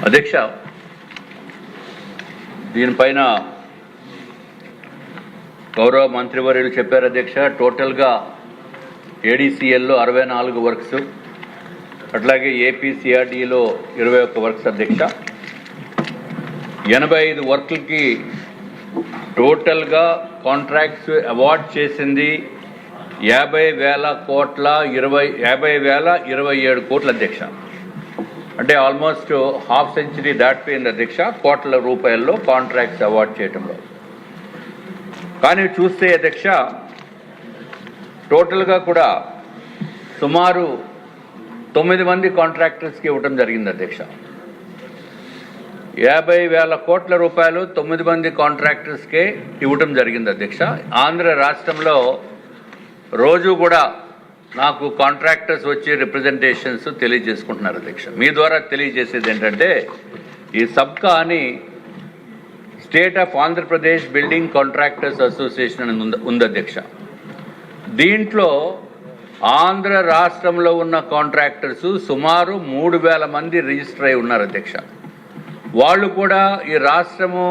అధ్యక్ష, దీనిపైన గౌరవ మంత్రివర్యులు చెప్పారు అధ్యక్ష. టోటల్గా ఏడీసీఎల్లో 64 వర్క్స్, అట్లాగే ఏపీసీఆర్డీలో 21 వర్క్స్ అధ్యక్ష. 85 వర్క్లకి టోటల్గా కాంట్రాక్ట్స్ అవార్డ్ చేసింది 50,27 కోట్ల అధ్యక్ష. అంటే ఆల్మోస్ట్ హాఫ్ సెంచరీ దాటిపోయింది అధ్యక్ష కోట్ల రూపాయల్లో కాంట్రాక్ట్స్ అవార్డ్ చేయడంలో. కానీ చూస్తే అధ్యక్ష టోటల్గా కూడా సుమారు 9 మంది కాంట్రాక్టర్స్కి ఇవ్వడం జరిగింది అధ్యక్ష. 50,000 కోట్ల రూపాయలు 9 మంది కాంట్రాక్టర్స్కే ఇవ్వటం జరిగింది అధ్యక్ష. ఆంధ్ర రాష్ట్రంలో రోజు కూడా నాకు కాంట్రాక్టర్స్ వచ్చి రిప్రజెంటేషన్స్ తెలియజేసుకుంటున్నారు అధ్యక్ష. మీ ద్వారా తెలియజేసేది ఏంటంటే, ఈ సబ్కా అని state of Andhra Pradesh building contractors association అని ఉంది అధ్యక్ష. దీంట్లో ఆంధ్ర రాష్ట్రంలో ఉన్న కాంట్రాక్టర్స్ సుమారు 3,000 మంది రిజిస్టర్ అయి ఉన్నారు అధ్యక్ష. వాళ్ళు కూడా ఈ రాష్ట్రము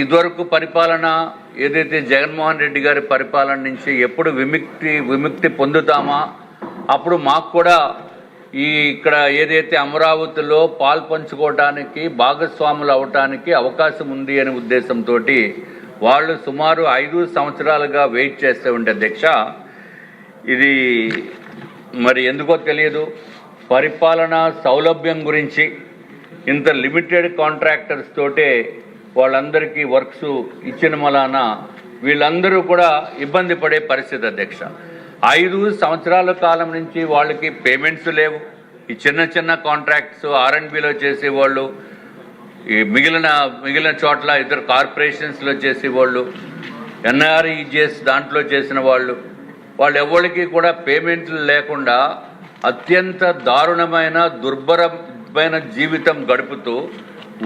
ఇదివరకు పరిపాలన ఏదైతే జగన్మోహన్ రెడ్డి గారి పరిపాలన నుంచి ఎప్పుడు విముక్తి పొందుతామా, అప్పుడు మాకు కూడా ఇక్కడ ఏదైతే అమరావతిలో పాల్పంచుకోవడానికి భాగస్వాములు అవటానికి అవకాశం ఉంది అనే ఉద్దేశంతో వాళ్ళు సుమారు 5 సంవత్సరాలుగా వెయిట్ చేస్తూ ఉంటే అధ్యక్ష, ఇది మరి ఎందుకో తెలియదు, పరిపాలనా సౌలభ్యం గురించి ఇంత లిమిటెడ్ కాంట్రాక్టర్స్ తోటే వాళ్ళందరికీ వర్క్స్ ఇచ్చిన వలన వీళ్ళందరూ కూడా ఇబ్బంది పడే పరిస్థితి అధ్యక్ష. 5 సంవత్సరాల కాలం నుంచి వాళ్ళకి పేమెంట్స్ లేవు. ఈ చిన్న కాంట్రాక్ట్స్ R&Bలో చేసేవాళ్ళు, ఈ మిగిలిన చోట్ల ఇద్దరు కార్పొరేషన్స్లో చేసేవాళ్ళు, NREGS దాంట్లో చేసిన వాళ్ళు ఎవరికి కూడా పేమెంట్లు లేకుండా అత్యంత దారుణమైన దుర్భరమైన జీవితం గడుపుతూ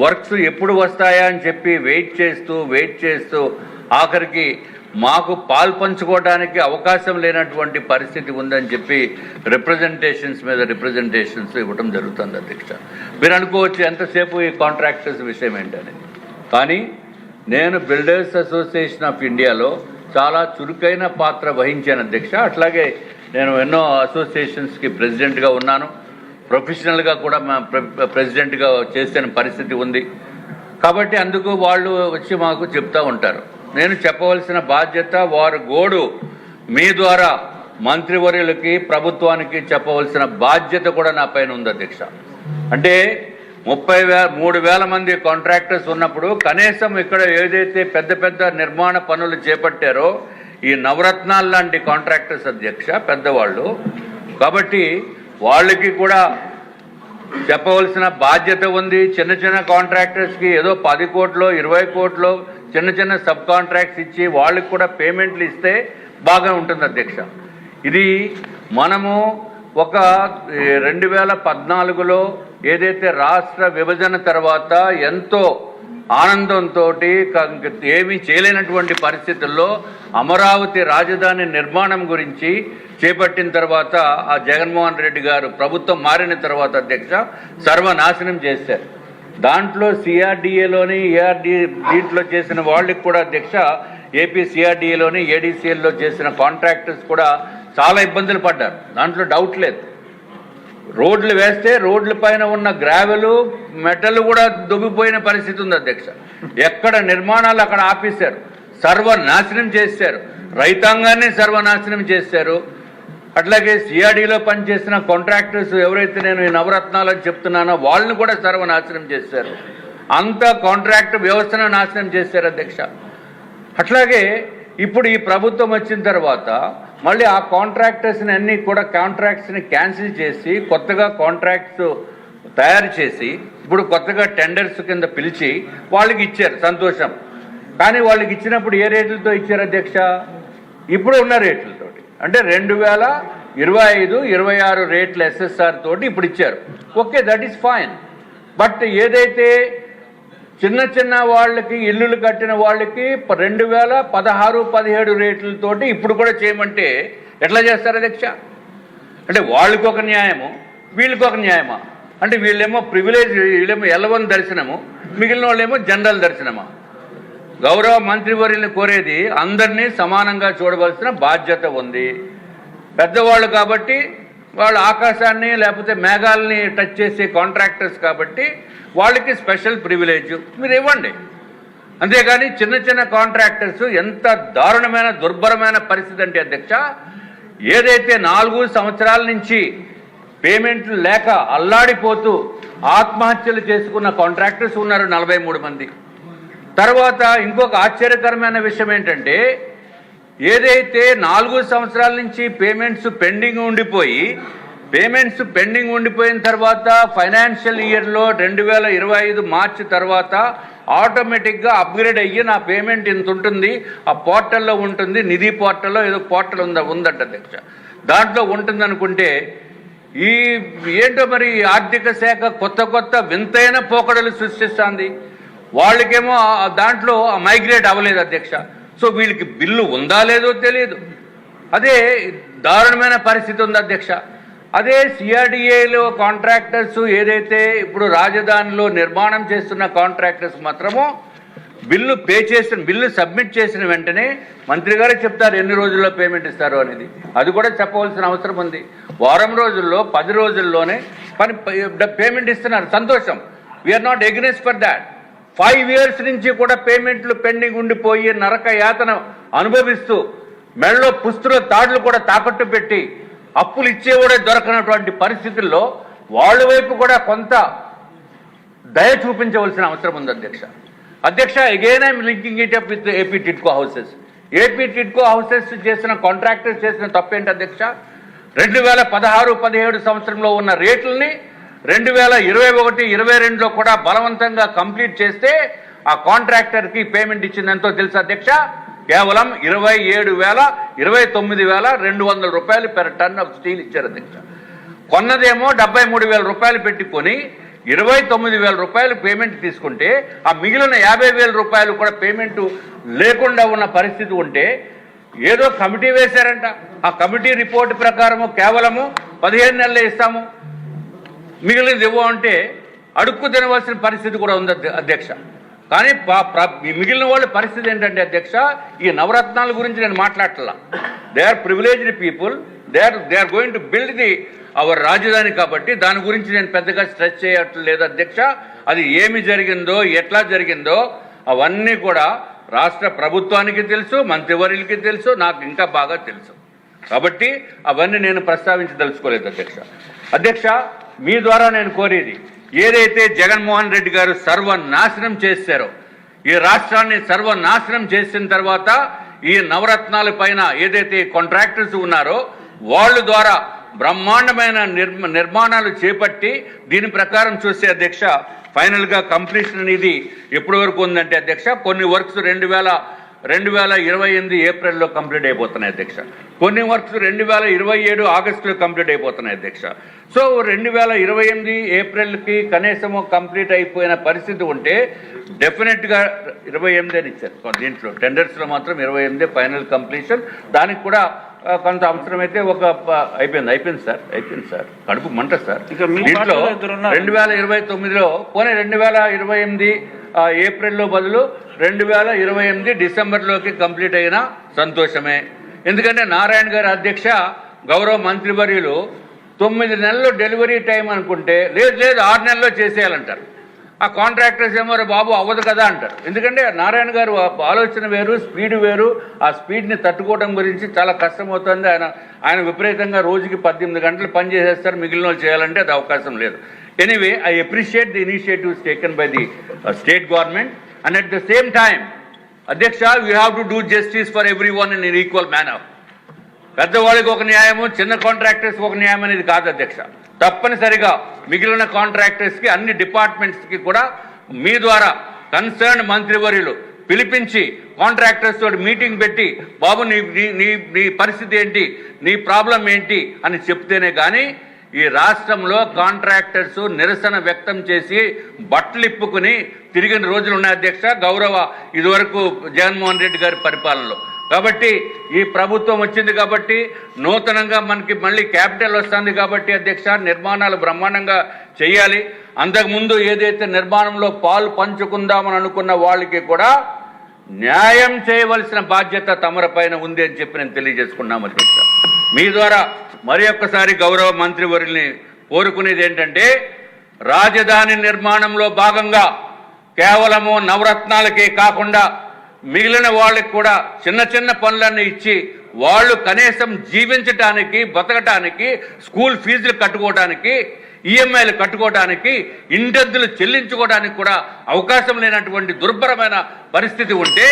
వర్క్స్ ఎప్పుడు వస్తాయా అని చెప్పి వెయిట్ చేస్తూ ఆఖరికి మాకు పాల్పంచుకోవడానికి అవకాశం లేనటువంటి పరిస్థితి ఉందని చెప్పి రిప్రజెంటేషన్స్ మీద రిప్రజెంటేషన్స్ ఇవ్వడం జరుగుతుంది అధ్యక్ష. మీరు అనుకోవచ్చు ఎంతసేపు ఈ కాంట్రాక్టర్స్ విషయం ఏంటని. కానీ నేను బిల్డర్స్ అసోసియేషన్ ఆఫ్ ఇండియాలో చాలా చురుకైన పాత్ర వహించాను అధ్యక్ష. అట్లాగే నేను ఎన్నో అసోసియేషన్స్కి ప్రెసిడెంట్గా ఉన్నాను, ప్రొఫెషనల్గా కూడా ప్రెసిడెంట్గా చేసిన పరిస్థితి ఉంది. కాబట్టి అందుకు వాళ్ళు వచ్చి మాకు చెప్తూ ఉంటారు. నేను చెప్పవలసిన బాధ్యత, వారు గోడు మీ ద్వారా మంత్రివర్యులకి ప్రభుత్వానికి చెప్పవలసిన బాధ్యత కూడా నా పైన ఉంది అధ్యక్ష. అంటే 3,000 మంది కాంట్రాక్టర్స్ ఉన్నప్పుడు కనీసం ఇక్కడ ఏదైతే పెద్ద నిర్మాణ పనులు చేపట్టారో ఈ నవరత్నాలు లాంటి కాంట్రాక్టర్స్ అధ్యక్ష పెద్దవాళ్ళు, కాబట్టి వాళ్ళకి కూడా చెప్పవలసిన బాధ్యత ఉంది. చిన్న కాంట్రాక్టర్స్కి ఏదో 10 కోట్లు 20 కోట్లు చిన్న సబ్ కాంట్రాక్ట్స్ ఇచ్చి వాళ్ళకి కూడా పేమెంట్లు ఇస్తే బాగా ఉంటుంది అధ్యక్ష. ఇది మనము ఒక 2014లో ఏదైతే రాష్ట్ర విభజన తర్వాత ఎంతో ఆనందంతో ఏమీ చేయలేనటువంటి పరిస్థితుల్లో అమరావతి రాజధాని నిర్మాణం గురించి చేపట్టిన తర్వాత ఆ జగన్మోహన్ రెడ్డి గారు ప్రభుత్వం మారిన తర్వాత అధ్యక్ష సర్వనాశనం చేశారు. దాంట్లో సిఆర్డీఏలోని దీంట్లో చేసిన వాళ్ళకి కూడా అధ్యక్ష ఏపీ సిఆర్డీఏలోని ఏడీసీఎల్లో చేసిన కాంట్రాక్టర్స్ కూడా చాలా ఇబ్బందులు పడ్డారు, దాంట్లో డౌట్ లేదు. రోడ్లు వేస్తే రోడ్ల పైన ఉన్న గ్రావెలు మెటల్ కూడా దుబ్బిపోయిన పరిస్థితి ఉంది అధ్యక్ష. ఎక్కడ నిర్మాణాలు అక్కడ ఆపేశారు, సర్వనాశనం చేశారు, రైతాంగాన్ని సర్వనాశనం చేశారు. అట్లాగే సిఆర్డీలో పనిచేసిన కాంట్రాక్టర్స్ ఎవరైతే నేను ఈ నవరత్నాలు అని చెప్తున్నానో వాళ్ళని కూడా సర్వనాశనం చేశారు. అంతా కాంట్రాక్ట్ వ్యవస్థను నాశనం చేశారు అధ్యక్ష. అట్లాగే ఇప్పుడు ఈ ప్రభుత్వం వచ్చిన తర్వాత మళ్ళీ ఆ కాంట్రాక్టర్స్ని అన్నీ కూడా కాంట్రాక్ట్స్ని క్యాన్సిల్ చేసి కొత్తగా కాంట్రాక్ట్స్ తయారు చేసి ఇప్పుడు కొత్తగా టెండర్స్ కింద పిలిచి వాళ్ళకి ఇచ్చారు, సంతోషం. కానీ వాళ్ళకి ఇచ్చినప్పుడు ఏ రేట్లతో ఇచ్చారు అధ్యక్ష? ఇప్పుడు ఉన్న రేట్లతో, అంటే 2025, 26 రేట్ల SSR తోటి ఇప్పుడు ఇచ్చారు. Okay, that is fine. But ఏదైతే చిన్న వాళ్ళకి ఇల్లులు కట్టిన వాళ్ళకి 2016, 17 రేట్లతోటి ఇప్పుడు కూడా చేయమంటే ఎట్లా చేస్తారు అధ్యక్ష? అంటే వాళ్ళకి ఒక న్యాయము, వీళ్ళకి ఒక న్యాయమా? అంటే వీళ్ళేమో ప్రివిలేజ్, వీళ్ళేమో L1 దర్శనము, మిగిలిన వాళ్ళేమో జనరల్ దర్శనమా? గౌరవ మంత్రివర్యుల్ని కోరేది అందరినీ సమానంగా చూడవలసిన బాధ్యత ఉంది. పెద్దవాళ్ళు కాబట్టి వాళ్ళు ఆకాశాన్ని లేకపోతే మేఘాలని టచ్ చేసే కాంట్రాక్టర్స్ కాబట్టి వాళ్ళకి స్పెషల్ ప్రివిలేజ్ మీరు ఇవ్వండి. అంతేగాని చిన్న చిన్న కాంట్రాక్టర్స్ ఎంత దారుణమైన దుర్భరమైన పరిస్థితి అంటే అధ్యక్ష, ఏదైతే 4 సంవత్సరాల నుంచి పేమెంట్లు లేక అల్లాడిపోతూ ఆత్మహత్యలు చేసుకున్న కాంట్రాక్టర్స్ ఉన్నారు 43 మంది. తర్వాత ఇంకొక ఆశ్చర్యకరమైన విషయం ఏంటంటే, ఏదైతే 4 సంవత్సరాల నుంచి పేమెంట్స్ పెండింగ్ ఉండిపోయిన తర్వాత ఫైనాన్షియల్ ఇయర్లో 2025 మార్చి తర్వాత ఆటోమేటిక్గా అప్గ్రేడ్ అయ్యి నా పేమెంట్ ఇంత ఉంటుంది, ఆ పోర్టల్లో ఉంటుంది, నిధి పోర్టల్లో ఏదో పోర్టల్ ఉందంట అధ్యక్ష, దాంట్లో ఉంటుంది అనుకుంటే ఈ ఏంటో మరి ఆర్థిక శాఖ కొత్త వింతైన పోకడలు సృష్టిస్తుంది. వాళ్ళకేమో దాంట్లో మైగ్రేట్ అవ్వలేదు అధ్యక్ష. సో వీళ్ళకి బిల్లు ఉందా లేదో తెలియదు. అదే దారుణమైన పరిస్థితి ఉంది అధ్యక్ష. అదే సిఆర్డిఏలో కాంట్రాక్టర్స్ ఏదైతే ఇప్పుడు రాజధానిలో నిర్మాణం చేస్తున్న కాంట్రాక్టర్స్ మాత్రమో బిల్లు సబ్మిట్ చేసిన వెంటనే మంత్రి గారే చెప్తారు ఎన్ని రోజుల్లో పేమెంట్ ఇస్తారు అనేది. అది కూడా చెప్పవలసిన అవసరం ఉంది. వారం రోజుల్లో 10 రోజుల్లోనే పేమెంట్ ఇస్తున్నారు, సంతోషం. We're not against for that. 5 years నుంచి కూడా పేమెంట్లు పెండింగ్ ఉండిపోయి నరక యాతన అనుభవిస్తూ మెడలో పుస్తుల తాడులు కూడా తాకట్టు పెట్టి అప్పులు ఇచ్చేవాడే దొరకనటువంటి పరిస్థితుల్లో వాళ్ళ వైపు కూడా కొంత దయ చూపించవలసిన అవసరం ఉంది అధ్యక్ష. Again I'm linking it up with AP TIDCO houses చేసిన కాంట్రాక్టర్స్ చేసిన తప్పేంటి అధ్యక్ష? 2016-17 సంవత్సరంలో ఉన్న రేట్లని 2021-22లో కూడా బలవంతంగా కంప్లీట్ చేస్తే ఆ కాంట్రాక్టర్కి పేమెంట్ ఇచ్చింది ఎంతో తెలుసు అధ్యక్ష? కేవలం 29,200 రూపాయలు పెర్ టన్ ఆఫ్ స్టీల్ ఇచ్చారు అధ్యక్ష. కొన్నదేమో 73,000 రూపాయలు పెట్టుకొని 29,000 రూపాయలు పేమెంట్ తీసుకుంటే ఆ మిగిలిన 50,000 రూపాయలు కూడా పేమెంట్ లేకుండా ఉన్న పరిస్థితి ఉంటే ఏదో కమిటీ వేశారంట. ఆ కమిటీ రిపోర్ట్ ప్రకారము కేవలము 15 నెలలే ఇస్తాము, మిగిలినది ఇవ్వమంటే అడుక్కు తినవలసిన పరిస్థితి కూడా ఉంది అధ్యక్ష. కానీ మిగిలిన వాళ్ళ పరిస్థితి ఏంటంటే అధ్యక్ష, ఈ నవరత్నాల గురించి నేను మాట్లాడట్లా. They are privileged people, they are going to build our రాజధాని కాబట్టి దాని గురించి నేను పెద్దగా స్ట్రెస్ చేయట్లేదు అధ్యక్ష. అది ఏమి జరిగిందో ఎట్లా జరిగిందో అవన్నీ కూడా రాష్ట్ర ప్రభుత్వానికి తెలుసు, మంత్రివర్యులకి తెలుసు, నాకు ఇంకా బాగా తెలుసు. కాబట్టి అవన్నీ నేను ప్రస్తావించదలుచుకోలేదు అధ్యక్ష. మీ ద్వారా నేను కోరేది, ఏదైతే జగన్మోహన్ రెడ్డి గారు సర్వనాశనం చేశారో, ఈ రాష్ట్రాన్ని సర్వనాశనం చేసిన తర్వాత ఈ నవరత్నాల పైన ఏదైతే కాంట్రాక్టర్స్ ఉన్నారో వాళ్ళ ద్వారా బ్రహ్మాండమైన నిర్మాణాలు చేపట్టి దీని ప్రకారం చూస్తే అధ్యక్ష ఫైనల్గా కంప్లీషన్ అనేది ఎప్పటి వరకు ఉందంటే అధ్యక్ష, కొన్ని వర్క్స్ 2028 ఏప్రిల్లో కంప్లీట్ అయిపోతున్నాయి అధ్యక్ష. కొన్ని వర్క్స్ 2027 ఆగస్టులో కంప్లీట్ అయిపోతున్నాయి అధ్యక్ష. సో 2028 ఏప్రిల్కి కనీసము కంప్లీట్ అయిపోయిన పరిస్థితి ఉంటే డెఫినెట్గా 28 అని ఇచ్చారు. దీంట్లో టెండర్స్లో మాత్రం 28 ఫైనల్ కంప్లీషన్. దానికి కూడా కొంత అవసరమైతే అయిపోయింది సార్ కడుపు మంట సార్. దీంట్లో 2029లో పోనీ 2028 ఏప్రిల్లో బదులు 2028 డిసెంబర్లోకి కంప్లీట్ అయినా సంతోషమే. ఎందుకంటే నారాయణ గారి అధ్యక్ష గౌరవ మంత్రివర్యులు 9 నెలలు డెలివరీ టైం అనుకుంటే లేదు 6 నెలల్లో చేసేయాలంటారు. ఆ కాంట్రాక్టర్స్ ఏమో బాబు అవ్వదు కదా అంటారు. ఎందుకంటే నారాయణ గారు ఆలోచన వేరు, స్పీడ్ వేరు. ఆ స్పీడ్ని తట్టుకోవడం గురించి చాలా కష్టమవుతుంది. ఆయన విపరీతంగా రోజుకి 18 గంటలు పని చేసేస్తారు, మిగిలిన వాళ్ళు చేయాలంటే అది అవకాశం లేదు. Anyway, I appreciate the initiatives taken by the state government and at the same time అధ్యక్ష we have to do justice for everyone in equal manner. పెద్దవాళ్ళకి ఒక న్యాయము, చిన్న కాంట్రాక్టర్స్కి ఒక న్యాయం అనేది కాదు అధ్యక్ష. తప్పనిసరిగా మిగిలిన కాంట్రాక్టర్స్కి అన్ని డిపార్ట్మెంట్స్కి కూడా మీ ద్వారా కన్సర్న్ మంత్రివర్యులు పిలిపించి కాంట్రాక్టర్స్ తోటి మీటింగ్ పెట్టి బాబు నీ పరిస్థితి ఏంటి, నీ ప్రాబ్లం ఏంటి అని చెప్తేనే కానీ ఈ రాష్ట్రంలో కాంట్రాక్టర్స్ నిరసన వ్యక్తం చేసి బట్టలు ఇప్పుకుని తిరిగిన రోజులు ఉన్నాయి అధ్యక్ష. గౌరవ ఇదివరకు జగన్మోహన్ రెడ్డి గారి పరిపాలనలో కాబట్టి ఈ ప్రభుత్వం వచ్చింది కాబట్టి నూతనంగా మనకి మళ్ళీ క్యాపిటల్ వస్తుంది కాబట్టి అధ్యక్ష నిర్మాణాలు బ్రహ్మాండంగా చేయాలి. అంతకుముందు ఏదైతే నిర్మాణంలో పాలు పంచుకుందామని అనుకున్న వాళ్ళకి కూడా న్యాయం చేయవలసిన బాధ్యత తమరిపైన ఉంది అని చెప్పి నేను తెలియజేసుకున్నాము అధ్యక్ష. మీ ద్వారా మరి ఒక్కసారి గౌరవ మంత్రివర్యుల్ని కోరుకునేది ఏంటంటే రాజధాని నిర్మాణంలో భాగంగా కేవలము నవరత్నాలకే కాకుండా మిగిలిన వాళ్ళకి కూడా చిన్న చిన్న పనులన్నీ ఇచ్చి వాళ్ళు కనీసం జీవించటానికి బతకటానికి స్కూల్ ఫీజులు కట్టుకోవడానికి ఈఎంఐలు కట్టుకోవడానికి ఇంటద్దులు చెల్లించుకోవడానికి కూడా అవకాశం లేనటువంటి దుర్భరమైన పరిస్థితి ఉంటే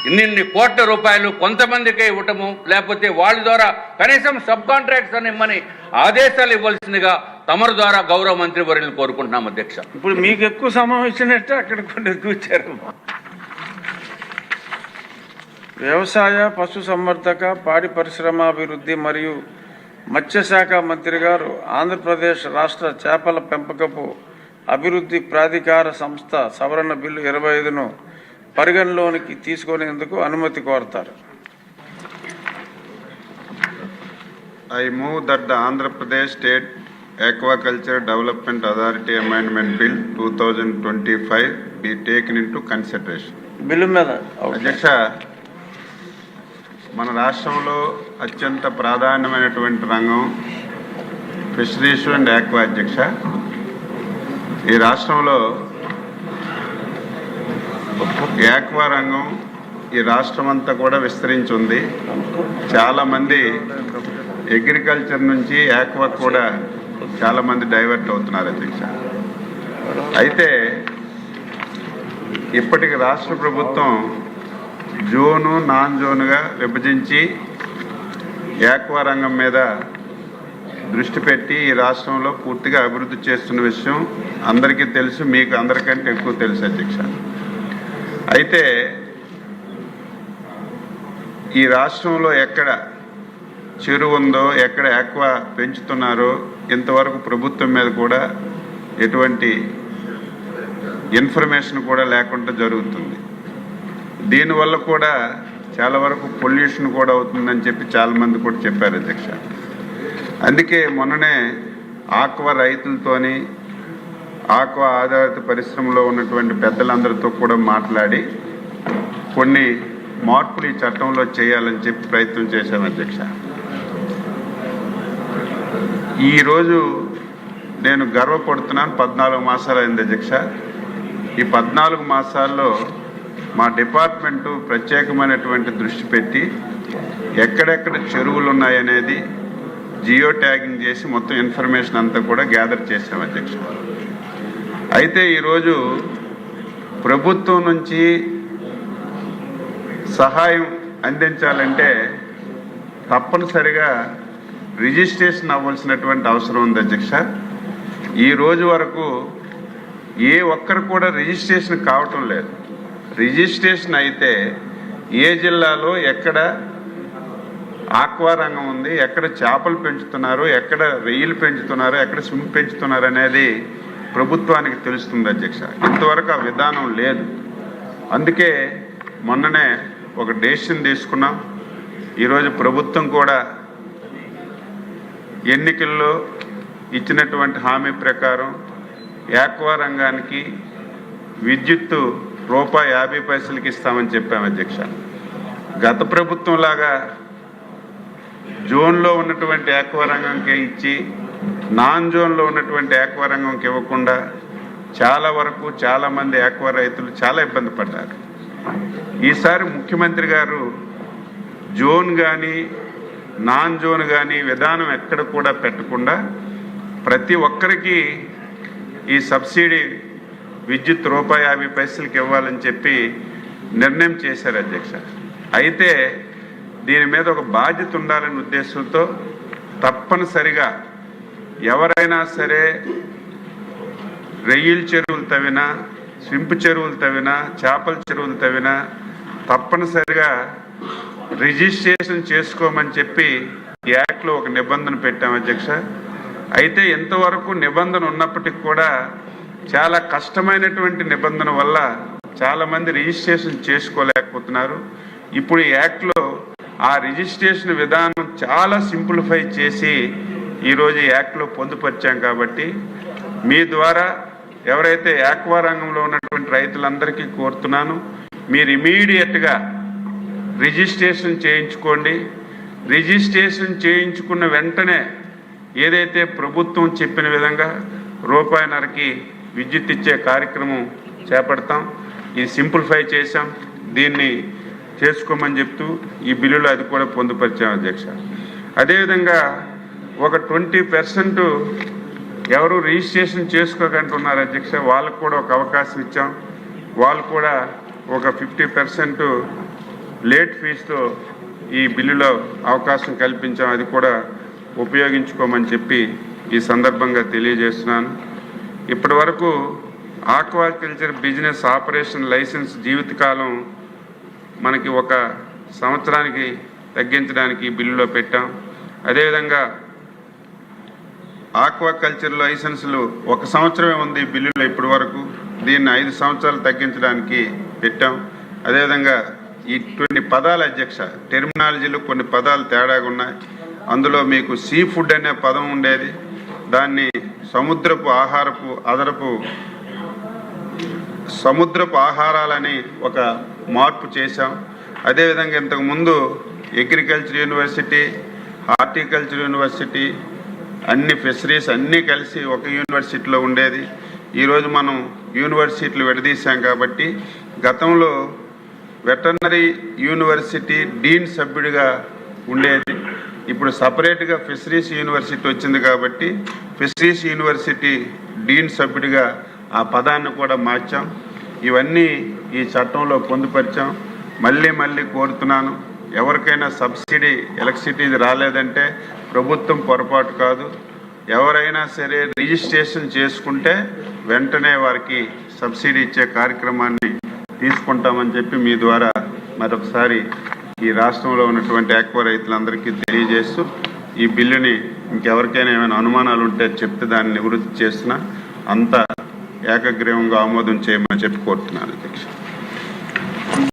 ఇన్ని కోట్ల రూపాయలు కొంతమందికే ఇవ్వటము లేకపోతే వాళ్ళ ద్వారా కనీసం సబ్ కాంట్రాక్ట్స్ అని ఇమ్మని ఆదేశాలు ఇవ్వాల్సిందిగా తమరు ద్వారా గౌరవ మంత్రి వర్యులను కోరుకుంటున్నాం అధ్యక్ష. ఇప్పుడు మీకు ఎక్కువ సమయం ఇచ్చినట్టు అక్కడ కొన్ని కూర్చారు. వ్యవసాయ పశు సంవర్ధక పాడి పరిశ్రమాభివృద్ధి మరియు మత్స్యశాఖ మంత్రి గారు ఆంధ్రప్రదేశ్ రాష్ట్ర చేపల పెంపకపు అభివృద్ధి ప్రాధికార సంస్థ సవరణ బిల్లు 25ను పరిగణలోనికి తీసుకునేందుకు అనుమతి కోరతారు. I move that the Andhra Pradesh State Aquaculture Development Authority Amendment Bill 2025 be taken into consideration. Bill మీద అధ్యక్ష, మన రాష్ట్రంలో అత్యంత ప్రాధాన్యమైనటువంటి రంగం ఫిషరీస్ అండ్ ఆక్వా అధ్యక్ష. ఈ రాష్ట్రంలో ఆక్వా రంగం ఈ రాష్ట్రం అంతా కూడా విస్తరించి ఉంది. చాలామంది అగ్రికల్చర్ నుంచి ఆక్వా కూడా చాలామంది డైవర్ట్ అవుతున్నారు అధ్యక్ష. అయితే ఇప్పటికి రాష్ట్ర ప్రభుత్వం జోను నాన్ జోన్గా విభజించి ఆక్వా రంగం మీద దృష్టి పెట్టి ఈ రాష్ట్రంలో పూర్తిగా అభివృద్ధి చేస్తున్న విషయం అందరికీ తెలుసు, మీకు అందరికంటే ఎక్కువ తెలుసు అధ్యక్ష. అయితే ఈ రాష్ట్రంలో ఎక్కడ చెరువు ఉందో ఎక్కడ ఆక్వా పెంచుతున్నారో ఇంతవరకు ప్రభుత్వం మీద కూడా ఎటువంటి ఇన్ఫర్మేషన్ కూడా లేకుండా జరుగుతుంది. దీనివల్ల కూడా చాలా వరకు పొల్యూషన్ కూడా అవుతుందని చెప్పి చాలామంది కూడా చెప్పారు అధ్యక్ష. అందుకే మొన్ననే ఆక్వా రైతులతోని ఆక్వా ఆధారిత పరిశ్రమలో ఉన్నటువంటి పెద్దలందరితో కూడా మాట్లాడి కొన్ని మార్పులు ఈ చట్టంలో చేయాలని చెప్పి ప్రయత్నం చేశాం అధ్యక్ష. ఈరోజు నేను గర్వపడుతున్నాను, 14 మాసాలు అయింది అధ్యక్ష. ఈ 14 మాసాల్లో మా డిపార్ట్మెంటు ప్రత్యేకమైనటువంటి దృష్టి పెట్టి ఎక్కడెక్కడ చెరువులు ఉన్నాయనేది జియో ట్యాగింగ్ చేసి మొత్తం ఇన్ఫర్మేషన్ అంతా కూడా గ్యాదర్ చేశాం అధ్యక్ష. అయితే ఈరోజు ప్రభుత్వం నుంచి సహాయం అందించాలంటే తప్పనిసరిగా రిజిస్ట్రేషన్ అవ్వాల్సినటువంటి అవసరం ఉంది అధ్యక్ష. ఈ రోజు వరకు ఏ ఒక్కరు కూడా రిజిస్ట్రేషన్ కావటం లేదు. రిజిస్ట్రేషన్ అయితే ఏ జిల్లాలో ఎక్కడ ఆక్వా రంగం ఉంది, ఎక్కడ చేపలు పెంచుతున్నారు, ఎక్కడ రొయ్యలు పెంచుతున్నారు, ఎక్కడ స్విమ్ పెంచుతున్నారు అనేది ప్రభుత్వానికి తెలుస్తుంది అధ్యక్ష. ఇంతవరకు ఆ విధానం లేదు. అందుకే మొన్ననే ఒక డెసిషన్ తీసుకున్నాం. ఈరోజు ప్రభుత్వం కూడా ఎన్నికల్లో ఇచ్చినటువంటి హామీ ప్రకారం ఆక్వా రంగానికి విద్యుత్తు ₹50 ఇస్తామని చెప్పాము అధ్యక్ష. గత ప్రభుత్వం లాగా జోన్లో ఉన్నటువంటి ఆక్వా రంగంకే ఇచ్చి నాన్ జోన్లో ఉన్నటువంటి ఆక్వా రంగంకి ఇవ్వకుండా చాలా వరకు చాలామంది ఆక్వా రైతులు చాలా ఇబ్బంది పడ్డారు. ఈసారి ముఖ్యమంత్రి గారు జోన్ కానీ నాన్ జోన్ కానీ విధానం ఎక్కడ కూడా పెట్టకుండా ప్రతి ఒక్కరికి ఈ సబ్సిడీ విద్యుత్ ₹50 ఇవ్వాలని చెప్పి నిర్ణయం చేశారు అధ్యక్ష. అయితే దీని మీద ఒక బాధ్యత ఉండాలనే ఉద్దేశంతో తప్పనిసరిగా ఎవరైనా సరే రొయ్యల చెరువులు తవ్వినా, స్వింపు చెరువులు తవ్వినా, చేపల చెరువులు తవ్వినా తప్పనిసరిగా రిజిస్ట్రేషన్ చేసుకోమని చెప్పి యాక్ట్లో ఒక నిబంధన పెట్టాం అధ్యక్ష. అయితే ఎంతవరకు నిబంధన ఉన్నప్పటికీ కూడా చాలా కష్టమైనటువంటి నిబంధన వల్ల చాలామంది రిజిస్ట్రేషన్ చేసుకోలేకపోతున్నారు. ఇప్పుడు ఈ యాక్ట్లో ఆ రిజిస్ట్రేషన్ విధానం చాలా సింప్లిఫై చేసి ఈరోజు ఈ యాక్ట్లో పొందుపరిచాం. కాబట్టి మీ ద్వారా ఎవరైతే ఆక్వా రంగంలో ఉన్నటువంటి రైతులందరికీ కోరుతున్నాను, మీరు ఇమీడియట్గా రిజిస్ట్రేషన్ చేయించుకోండి. రిజిస్ట్రేషన్ చేయించుకున్న వెంటనే ఏదైతే ప్రభుత్వం చెప్పిన విధంగా రూపాయిన్నరకి విద్యుత్ ఇచ్చే కార్యక్రమం చేపడతాం. ఇది సింప్లిఫై చేశాం, దీన్ని చేసుకోమని చెప్తూ ఈ బిల్లులో అది కూడా పొందుపరిచాం అధ్యక్ష. అదేవిధంగా ఒక 20% ఎవరు రిజిస్ట్రేషన్ చేసుకోకంటున్నారు అధ్యక్ష, వాళ్ళకు కూడా ఒక అవకాశం ఇచ్చాం. వాళ్ళు కూడా ఒక 50% లేట్ ఫీజుతో ఈ బిల్లులో అవకాశం కల్పించాం. అది కూడా ఉపయోగించుకోమని చెప్పి ఈ సందర్భంగా తెలియజేస్తున్నాను. ఇప్పటి వరకు ఆక్వాకల్చర్ బిజినెస్ ఆపరేషన్ లైసెన్స్ జీవితకాలం మనకి 1 సంవత్సరానికి తగ్గించడానికి బిల్లులో పెట్టాం. అదేవిధంగా ఆక్వాకల్చర్ లైసెన్సులు 1 సంవత్సరమే ఉంది బిల్లులో ఇప్పటి వరకు, దీన్ని 5 సంవత్సరాలు తగ్గించడానికి పెట్టాం. అదేవిధంగా ఇటువంటి పదాలు అధ్యక్ష, టెర్మినాలజీలో కొన్ని పదాలు తేడాగా ఉన్నాయి. అందులో మీకు సీ ఫుడ్ అనే పదం ఉండేది, దాన్ని సముద్రపు ఆహారాలని ఒక మార్పు చేశాం. అదేవిధంగా ఇంతకుముందు అగ్రికల్చర్ యూనివర్సిటీ, హార్టికల్చర్ యూనివర్సిటీ, అన్ని ఫిషరీస్ అన్నీ కలిసి ఒక యూనివర్సిటీలో ఉండేది. ఈరోజు మనం యూనివర్సిటీలు విడదీశాం. కాబట్టి గతంలో వెటర్నరీ యూనివర్సిటీ డీన్ సభ్యుడిగా ఉండేది, ఇప్పుడు సపరేట్గా ఫిషరీస్ యూనివర్సిటీ వచ్చింది. కాబట్టి ఫిషరీస్ యూనివర్సిటీ డీన్ సభ్యుడిగా ఆ పదాన్ని కూడా మార్చాం. ఇవన్నీ ఈ చట్టంలో పొందుపరిచాం. మళ్ళీ కోరుతున్నాను, ఎవరికైనా సబ్సిడీ ఎలక్ట్రిసిటీ రాలేదంటే ప్రభుత్వం పొరపాటు కాదు. ఎవరైనా సరే రిజిస్ట్రేషన్ చేసుకుంటే వెంటనే వారికి సబ్సిడీ ఇచ్చే కార్యక్రమాన్ని తీసుకుంటామని చెప్పి మీ ద్వారా మరొకసారి ఈ రాష్ట్రంలో ఉన్నటువంటి ఆక్వా రైతులందరికీ తెలియజేస్తూ, ఈ బిల్లుని ఇంకెవరికైనా ఏమైనా అనుమానాలు ఉంటే చెప్తే దాన్ని నివృత్తి చేస్తున్నా, అంతా ఏకగ్రీవంగా ఆమోదం చేయమని చెప్పి కోరుతున్నాను అధ్యక్ష.